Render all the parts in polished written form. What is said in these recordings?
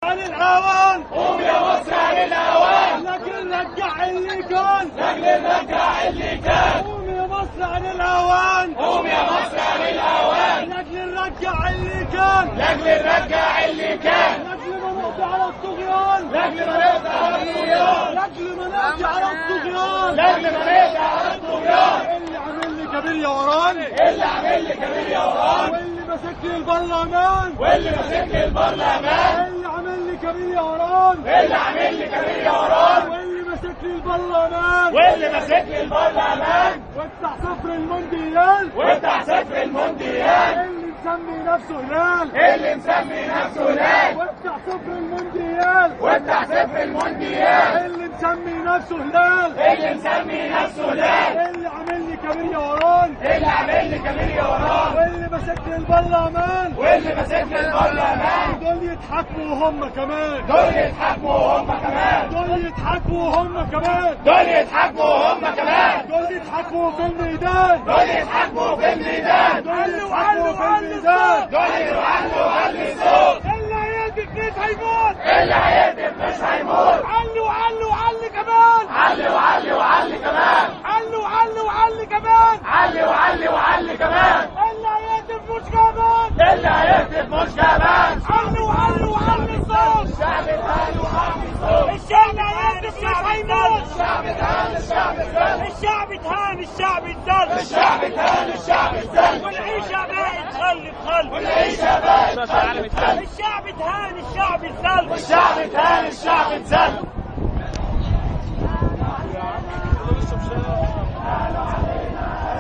عن الهوان قوم يا مصر عن الهوان، لكن نرجع اللي كان، لكن نرجع اللي كان. قوم يا مصر عن الهوان، قوم يا مصر عن الهوان، لكن نرجع اللي كان، لكن نرجع اللي كان. لكن ما نقضي على الطغيان، لكن ما نقضي على الطغيان، لكن ما نقضي على الطغيان، لكن ما نقضي على الطغيان. اللي عامل لي كبير يا وران، اللي عامل لي كبير يا وران، واللي ماسك لي البرلمان، واللي ماسك لي البرلمان. اللي عامل لي كبير يا وران، اللي عامل لي كبير يا وران، واللي ماسك لي البرلمان، واللي ماسك لي البرلمان. وافتح صفر المونديال، وافتح صفر المونديال، اللي مسمي نفسه هلال، اللي مسمي نفسه هلال. وافتح صفر المونديال، وافتح صفر المونديال، اللي مسمي نفسه هلال، اللي مسمي نفسه هلال. اللي عامل لي كبير يا وران، اللي عامل لي كبير يا وران، واللي ماسك لي البرلمان، واللي ماسك لي البرلمان. دول يضحكوا وهم كمان، دول يضحكوا وهم كمان، دول يضحكوا وهم كمان، دول يضحكوا وهم كمان. دول يضحكوا في الميدان، دول يضحكوا في الميدان، دول يضحكوا في الميدان، دول يعلوا وعلي الصوت. اللي هيهدف مش هيموت، اللي هيهدف مش هيموت. علي وعلي وعلي كمان، علي وعلي وعلي كمان، علي وعلي وعلي كمان، علي وعلي وعلي كمان. اللي هيهدف مش كمان، اللي هيهدف مش كمان. علي وعلي وعلي الصوت، الشعب اتهان وعلي الصوت. الشعب هيهدف مش هيموت، الشعب اتهان، الشعب اتهان، الشعب اتهان، الشعب اتذل، الشعب اتهان، الشعب اتهان. والعيشة بقت خل بخل، والعيشة بقت خل بخل. الشعب اتهان، الشعب اتذل، الشعب اتهان، الشعب اتذل.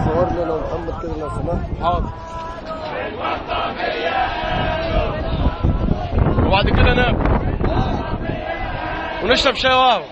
صور لي لو محمد كده لو سمحت. حاضر. وبعد كده ناكل ونشرب شاي وقهوة.